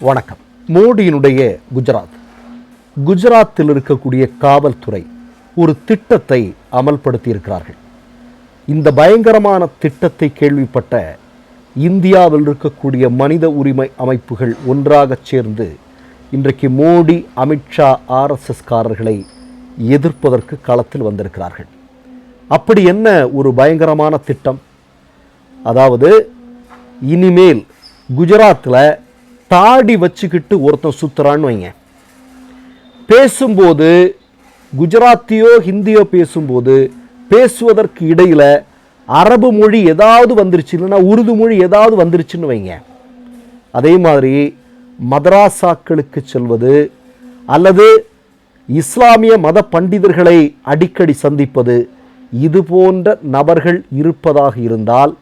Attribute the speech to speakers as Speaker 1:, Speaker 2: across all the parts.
Speaker 1: வணக்கம். மோடியினுடைய குஜராத்தில் இருக்கக்கூடிய காவல்துறை ஒரு திட்டத்தை அமல்படுத்தி இருக்கிறார்கள். இந்த பயங்கரமான திட்டத்தை கேள்விப்பட்ட இந்தியாவில் இருக்கக்கூடிய மனித உரிமை அமைப்புகள் ஒன்றாக சேர்ந்து இன்றைக்கு மோடி, அமித்ஷா, ஆர்எஸ்எஸ்காரர்களை எதிர்ப்பதற்கு களத்தில் வந்திருக்கிறார்கள். அப்படி என்ன ஒரு பயங்கரமான திட்டம்? அதாவது இனிமேல் குஜராத்தில் தாடி வச்சுக்கிட்டு ஒருத்தன் சுத்துறான்னு வைங்க, பேசும்போது குஜராத்தியோ ஹிந்தியோ பேசும்போது பேசுவதற்கு இடையில் அரபு மொழி ஏதாவது வந்துருச்சு, இல்லைன்னா உருது மொழி ஏதாவது வந்துருச்சுன்னு வைங்க, அதே மாதிரி மதராசாக்களுக்கு செல்வது அல்லது இஸ்லாமிய மத பண்டிதர்களை அடிக்கடி சந்திப்பது, இது போன்ற நபர்கள் இருப்பதாக இருந்தால்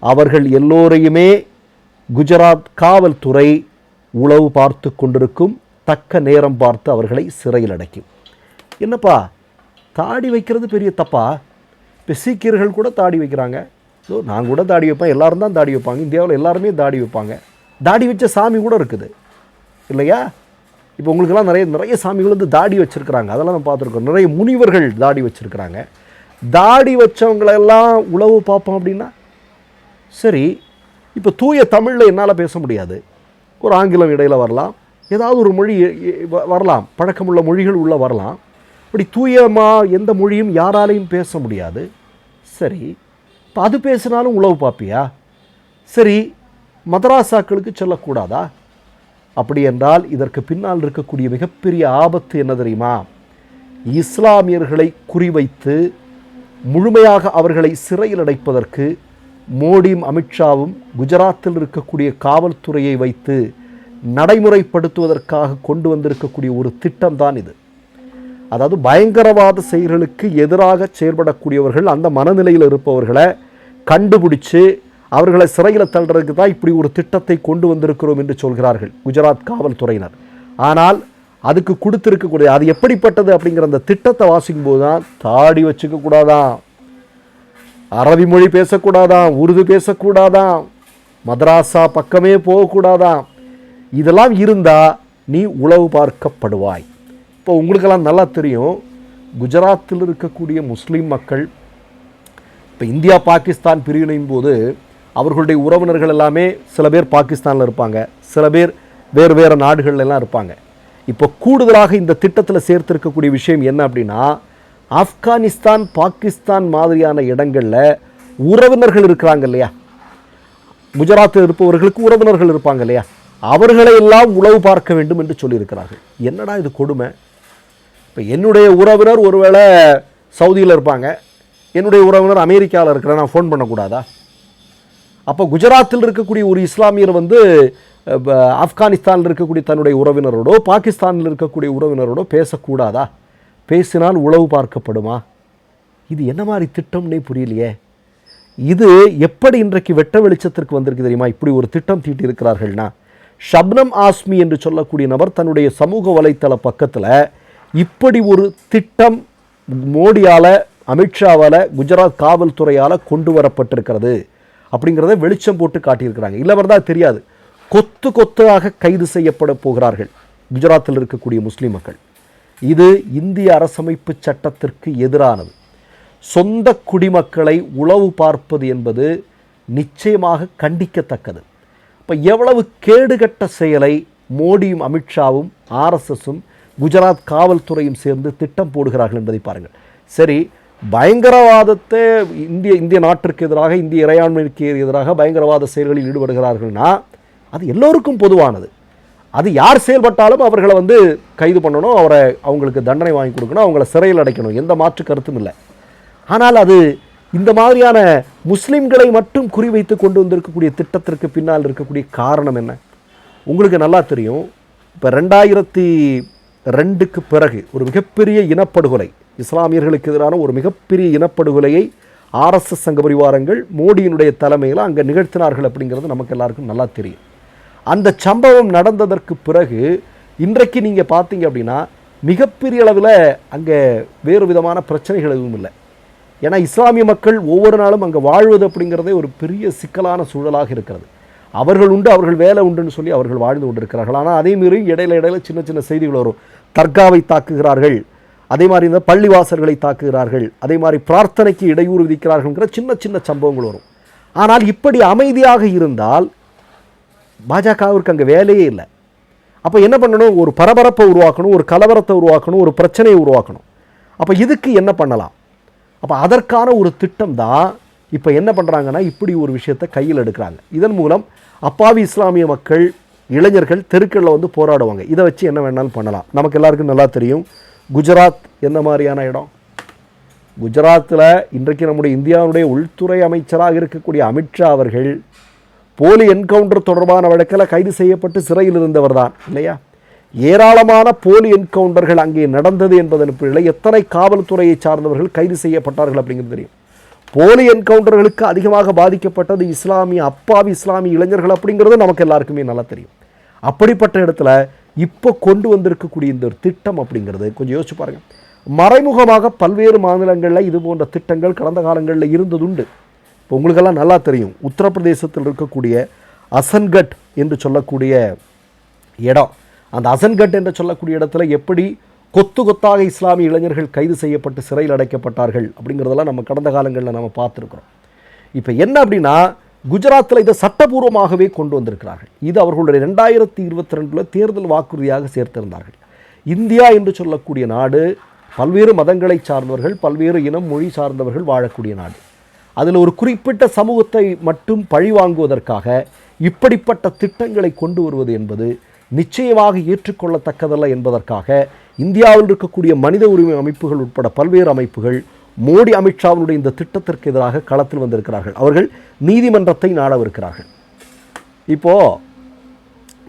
Speaker 1: அவர்கள் எல்லோரையுமே குஜராத் காவல்துறை உளவு பார்த்து கொண்டிருக்கும். தக்க நேரம் பார்த்து அவர்களை சிறையில் அடைக்கும். என்னப்பா தாடி வைக்கிறது பெரிய தப்பா? இப்போ சீக்கியர்கள் கூட தாடி வைக்கிறாங்க. ஸோ நான் கூட தாடி வைப்பேன், எல்லாரும் தான் தாடி வைப்பாங்க. இந்தியாவில் எல்லாருமே தாடி வைப்பாங்க. தாடி வச்ச சாமி கூட இருக்குது இல்லையா? இப்போ உங்களுக்கெல்லாம் நிறைய சாமிகள் வந்து தாடி வச்சுருக்கிறாங்க. அதெல்லாம் நம்ம பார்த்துருக்கோம். நிறைய முனிவர்கள் தாடி வச்சுருக்கிறாங்க. தாடி வச்சவங்களெல்லாம் உளவு பார்ப்போம் அப்படின்னா சரி. இப்போ தூய தமிழில் என்னால் பேச முடியாது, ஒரு ஆங்கிலம் இடையில் வரலாம், ஏதாவது ஒரு மொழி வரலாம், பழக்கமுள்ள மொழிகள் உள்ளே வரலாம். இப்படி தூயமாக எந்த மொழியும் யாராலையும் பேச முடியாது. சரி, இப்போ அது பேசினாலும் உளவு பார்ப்பியா? சரி, மதராசாக்களுக்கு செல்லக்கூடாதா? அப்படி என்றால் இதற்கு பின்னால் இருக்கக்கூடிய மிகப்பெரிய ஆபத்து என்ன தெரியுமா? இஸ்லாமியர்களை குறிவைத்து முழுமையாக அவர்களை சிறையில் அடைப்பதற்கு மோடியும் அமித்ஷாவும் குஜராத்தில் இருக்கக்கூடிய காவல்துறையை வைத்து நடைமுறைப்படுத்துவதற்காக கொண்டு வந்திருக்கக்கூடிய ஒரு திட்டம் தான் இது. அதாவது பயங்கரவாத செயல்களுக்கு எதிராக செயல்படக்கூடியவர்கள், அந்த மனநிலையில் இருப்பவர்களை கண்டுபிடிச்சு அவர்களை சிறையில் தள்ளுறதுக்கு தான் இப்படி ஒரு திட்டத்தை கொண்டு வந்திருக்கிறோம் என்று சொல்கிறார்கள் குஜராத் காவல்துறையினர். ஆனால் அதுக்கு கொடுத்துருக்கக்கூடிய அது எப்படிப்பட்டது அப்படிங்கிற அந்த திட்டத்தை வாசிக்கும் போது தான் தாடி வச்சுக்க கூடாதான், அரபி மொழி பேசக்கூடாதான், உருது பேசக்கூடாதான், மதராசா பக்கமே போகக்கூடாதான், இதெல்லாம் இருந்தால் நீ உளவு பார்க்கப்படுவாய். இப்போ உங்களுக்கெல்லாம் நல்லா தெரியும், குஜராத்தில் இருக்கக்கூடிய முஸ்லீம் மக்கள் இப்போ இந்தியா பாகிஸ்தான் பிரிவினையின் போது அவர்களுடைய உறவினர்கள் எல்லாமே சில பேர் பாகிஸ்தானில் இருப்பாங்க, சில பேர் வேறு வேறு நாடுகள்லாம் இருப்பாங்க. இப்போ கூடுதலாக இந்த திட்டத்தில் சேர்த்திருக்கக்கூடிய விஷயம் என்ன அப்படின்னா, ஆப்கானிஸ்தான், பாகிஸ்தான் மாதிரியான இடங்களில் உறவினர்கள் இருக்கிறாங்க இல்லையா, குஜராத்தில் இருப்பவர்களுக்கு உறவினர்கள் இருப்பாங்க இல்லையா, அவர்களை எல்லாம் உளவு பார்க்க வேண்டும் என்று சொல்லியிருக்கிறார்கள். என்னடா இது கொடுமை! இப்போ என்னுடைய உறவினர் ஒருவேளை சவுதியில் இருப்பாங்க, என்னுடைய உறவினர் அமெரிக்காவில் இருக்கிற, நான் ஃபோன் பண்ணக்கூடாதா? அப்போ குஜராத்தில் இருக்கக்கூடிய ஒரு இஸ்லாமியர் வந்து ஆப்கானிஸ்தானில் இருக்கக்கூடிய தன்னுடைய உறவினரோடோ பாகிஸ்தானில் இருக்கக்கூடிய உறவினரோடோ பேசக்கூடாதா? பேசினால் உளவு பார்க்கப்படுமா? இது என்ன மாதிரி திட்டம்னே புரியலையே. இது எப்படி இன்றைக்கு வெட்ட வெளிச்சத்திற்கு வந்திருக்கு தெரியுமா? இப்படி ஒரு திட்டம் தீட்டி இருக்கிறார்கள்னா, ஷப்னம் ஆஸ்மி என்று சொல்லக்கூடிய நபர் தன்னுடைய சமூக வலைத்தள பக்கத்தில் இப்படி ஒரு திட்டம் மோடியால், அமித்ஷாவால், குஜராத் காவல்துறையால் கொண்டு வரப்பட்டிருக்கிறது அப்படிங்கிறத வெளிச்சம் போட்டு காட்டியிருக்கிறாங்க. இல்லவர் தான் தெரியாது, கொத்து கொத்தாக கைது செய்யப்பட போகிறார்கள் குஜராத்தில் இருக்கக்கூடிய முஸ்லீம் மக்கள். இது இந்திய அரசமைப்பு சட்டத்திற்கு எதிரானது. சொந்த குடிமக்களை உளவு பார்ப்பது என்பது நிச்சயமாக கண்டிக்கத்தக்கது. இப்போ எவ்வளவு கேடுகட்ட செயலை மோடியும் அமித்ஷாவும் ஆர்எஸ்எஸும் குஜராத் காவல்துறையும் சேர்ந்து திட்டம் போடுகிறார்கள் என்பதை பாருங்கள். சரி, பயங்கரவாதத்தை இந்திய நாட்டிற்கு எதிராக, இந்திய இறையாண்மைக்கு எதிராக பயங்கரவாத செயல்களில் ஈடுபடுகிறார்கள்னா அது எல்லோருக்கும் பொதுவானது. அது யார் செயல்பட்டாலும் அவர்களை வந்து கைது பண்ணணும், அவங்களுக்கு தண்டனை வாங்கி கொடுக்கணும், அவங்கள சிறையில் அடைக்கணும், எந்த மாற்று கருத்தும் இல்லை. ஆனால் அது இந்த மாதிரியான முஸ்லீம்களை மட்டும் குறிவைத்து கொண்டு வந்திருக்கக்கூடிய திட்டத்திற்கு பின்னால் இருக்கக்கூடிய காரணம் என்ன? உங்களுக்கு நல்லா தெரியும். இப்போ 2002க்கு பிறகு ஒரு மிகப்பெரிய இனப்படுகொலை, இஸ்லாமியர்களுக்கு எதிரான ஒரு மிகப்பெரிய இனப்படுகொலையை ஆர்எஸ்எஸ் சங்க பரிவாரங்கள் மோடியினுடைய தலைமையில் அங்கே நிகழ்த்தினார்கள் அப்படிங்கிறது நமக்கு எல்லாருக்கும் நல்லா தெரியும். அந்த சம்பவம் நடந்ததற்கு பிறகு இன்றைக்கு நீங்கள் பார்த்தீங்க அப்படின்னா மிகப்பெரிய அளவில் அங்கே வேறு விதமான பிரச்சனைகள் எதுவும் இல்லை. ஏன்னா இஸ்லாமிய மக்கள் ஒவ்வொரு நாளும் அங்கே வாழ்வது அப்படிங்கிறதே ஒரு பெரிய சிக்கலான சூழலாக இருக்கிறது. அவர்கள் உண்டு, அவர்கள் வேலை உண்டுன்னு சொல்லி அவர்கள் வாழ்ந்து கொண்டிருக்கிறார்கள். ஆனால் அதே மீறி இடையில சின்ன சின்ன செய்திகள் வரும். தர்காவை தாக்குகிறார்கள், அதே மாதிரி இந்த பள்ளிவாசல்களை தாக்குகிறார்கள், அதே மாதிரி பிரார்த்தனைக்கு இடையூறு விதிக்கிறார்கள்ங்கிற சின்ன சின்ன சம்பவங்கள் வரும். ஆனால் இப்படி அமைதியாக இருந்தால் பாஜகவிற்கு அங்கே வேலையே இல்லை. அப்போ என்ன பண்ணணும்? ஒரு பரபரப்பை உருவாக்கணும், ஒரு கலவரத்தை உருவாக்கணும், ஒரு பிரச்சனையை உருவாக்கணும். அப்போ இதுக்கு என்ன பண்ணலாம்? அப்போ அதற்கான ஒரு திட்டம் தான் இப்போ என்ன பண்ணுறாங்கன்னா, இப்படி ஒரு விஷயத்தை கையில் எடுக்கிறாங்க. இதன் மூலம் அப்பாவி இஸ்லாமிய மக்கள், இளைஞர்கள் தெருக்களில் வந்து போராடுவாங்க. இதை வச்சு என்ன வேணாலும் பண்ணலாம். நமக்கு எல்லாருக்கும் நல்லா தெரியும் குஜராத் என்ன மாதிரியான இடம். குஜராத்தில் இன்றைக்கு நம்முடைய இந்தியாவுடைய உள்துறை அமைச்சராக இருக்கக்கூடிய அமித்ஷா அவர்கள் போலி என்கவுண்டர் தொடர்பான வழக்கில் கைது செய்யப்பட்டு சிறையில் இருந்தவர் தான் இல்லையா? ஏராளமான போலி என்கவுண்டர்கள் அங்கே நடந்தது என்பதன் பிள்ளை எத்தனை காவல்துறையை சார்ந்தவர்கள் கைது செய்யப்பட்டார்கள் அப்படிங்கிறது தெரியும். போலி என்கவுண்டர்களுக்கு அதிகமாக பாதிக்கப்பட்டது அப்பாவி இஸ்லாமிய இளைஞர்கள் அப்படிங்கிறது நமக்கு எல்லாருக்குமே நல்லா தெரியும். அப்படிப்பட்ட இடத்துல இப்போ கொண்டு வந்திருக்கக்கூடிய இந்த ஒரு திட்டம் அப்படிங்கிறது கொஞ்சம் யோசிச்சு பாருங்கள். மறைமுகமாக பல்வேறு மாநிலங்களில் இது போன்ற திட்டங்கள் கடந்த காலங்களில் இருந்ததுண்டு. இப்போ உங்களுக்கெல்லாம் நல்லா தெரியும், உத்தரப்பிரதேசத்தில் இருக்கக்கூடிய அசன்கட் என்று சொல்லக்கூடிய இடம், அந்த அசன்கட் என்று சொல்லக்கூடிய இடத்துல எப்படி கொத்து கொத்தாக இஸ்லாமிய இளைஞர்கள் கைது செய்யப்பட்டு சிறையில் அடைக்கப்பட்டார்கள் அப்படிங்கிறதெல்லாம் நம்ம கடந்த காலங்களில் நம்ம பார்த்துருக்குறோம். இப்போ என்ன அப்படின்னா, குஜராத்தில் இதை சட்டபூர்வமாகவே கொண்டு வந்திருக்கிறார்கள். இது அவர்களுடைய 2022 தேர்தல் வாக்குறுதியாக சேர்த்திருந்தார்கள். இந்தியா என்று சொல்லக்கூடிய நாடு பல்வேறு மதங்களை சார்ந்தவர்கள், பல்வேறு இனம் மொழி சார்ந்தவர்கள் வாழக்கூடிய நாடு. அதில் ஒரு குறிப்பிட்ட சமூகத்தை மட்டும் பழிவாங்குவதற்காக இப்படிப்பட்ட திட்டங்களை கொண்டு வருவது என்பது நிச்சயமாக ஏற்றுக்கொள்ளத்தக்கதல்ல என்பதற்காக இந்தியாவில் இருக்கக்கூடிய மனித உரிமை அமைப்புகள் உட்பட பல்வேறு அமைப்புகள் மோடி அமித்ஷாவினுடைய இந்த திட்டத்திற்கு எதிராக களத்தில் வந்திருக்கிறார்கள். அவர்கள் நீதிமன்றத்தை நாடவிருக்கிறார்கள். இப்போது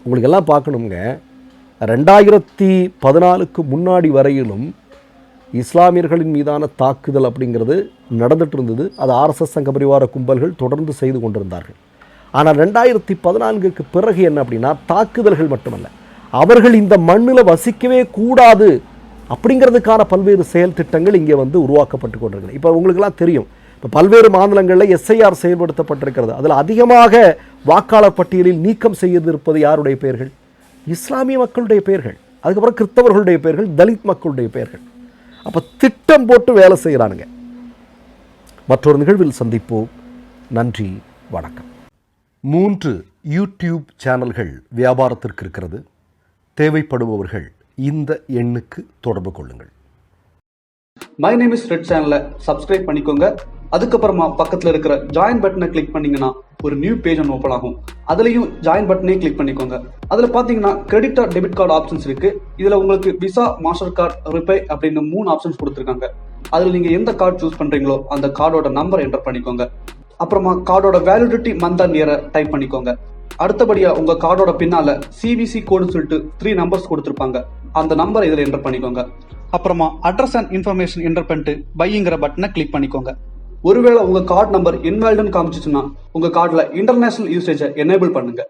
Speaker 1: உங்களுக்கு எல்லாம் பார்க்கணுங்க, 2014க்கு முன்னாடி வரையிலும் இஸ்லாமியர்களின் மீதான தாக்குதல் அப்படிங்கிறது நடந்துட்டு இருந்தது. அது ஆர்எஸ்எஸ் சங்க பரிவார கும்பல்கள் தொடர்ந்து செய்து கொண்டிருந்தார்கள். ஆனால் 2014க்கு பிறகு என்ன அப்படின்னா, தாக்குதல்கள் மட்டுமல்ல, அவர்கள் இந்த மண்ணில் வசிக்கவே கூடாது அப்படிங்கிறதுக்கான பல்வேறு செயல் திட்டங்கள் இங்கே வந்து உருவாக்கப்பட்டு கொண்டிருக்கிறது. இப்போ உங்களுக்கெல்லாம் தெரியும், இப்போ பல்வேறு மாநிலங்களில் எஸ்ஐஆர் செயல்படுத்தப்பட்டிருக்கிறது. அதில் அதிகமாக வாக்காளர் பட்டியலில் நீக்கம் செய்திருப்பது யாருடைய பெயர்கள்? இஸ்லாமிய மக்களுடைய பெயர்கள், அதுக்கப்புறம் கிறிஸ்தவர்களுடைய பெயர்கள், தலித் மக்களுடைய பெயர்கள். அப்போ திட்டம் போட்டு வேலை செய்கிறானுங்க. மற்றொரு நிகழ்வில் சந்திப்போம். நன்றி, வணக்கம். 3 யூடியூப் சேனல்கள் வியாபாரத்திற்கு இருக்கிறது. தேவைப்படுபவர்கள் இந்த எண்ணுக்கு தொடர்பு கொள்ளுங்கள்.
Speaker 2: மை நேம் இஸ் ரெட் சேனலை சப்ஸ்கிரைப் பண்ணிக்கோங்க. அதுக்கப்புறமா பக்கத்தில் இருக்கிற ஜாயின் பட்டனை கிளிக் பண்ணீங்கன்னா ஒரு நியூ பேஜ் ஒன்று ஓப்பன் ஆகும். அதுலயும் ஜாயின் பட்டனே கிளிக் பண்ணிக்கோங்க. அதுல பாத்தீங்கன்னா credit R debit card options இருக்கு. இதுல உங்களுக்கு விசா, மாஸ்டர் கார்டு, ரிப்பே அப்படின்னு 3 ஆப்ஷன்ஸ் கொடுத்துருக்காங்க. அதுல நீங்க எந்த கார்டு சூஸ் பண்றீங்களோ அந்த கார்டோட நம்பர் என்டர் பண்ணிக்கோங்க. அப்புறமா கார்டோட வேலிடிட்டி மந்த் அண்ட் இயரை டைப் பண்ணிக்கோங்க. அடுத்தபடியா உங்க கார்டோட பின்னால சிவிசி கோடுன்னு சொல்லிட்டு 3 நம்பர்ஸ் கொடுத்துருப்பாங்க. அந்த நம்பர் இதுல என்டர் பண்ணிக்கோங்க. அப்புறமா அட்ரஸ் அண்ட் இன்ஃபர்மேஷன் என்டர் பண்ணிட்டு பைங்கிற பட்டனை கிளிக் பண்ணிக்கோங்க. ஒருவேளை உங்க கார்டு நம்பர் இன்வாலிட்னு காமிச்சிச்சுன்னா உங்க கார்டுல இன்டர்நேஷனல் யூசேஜை எனேபிள் பண்ணுங்க.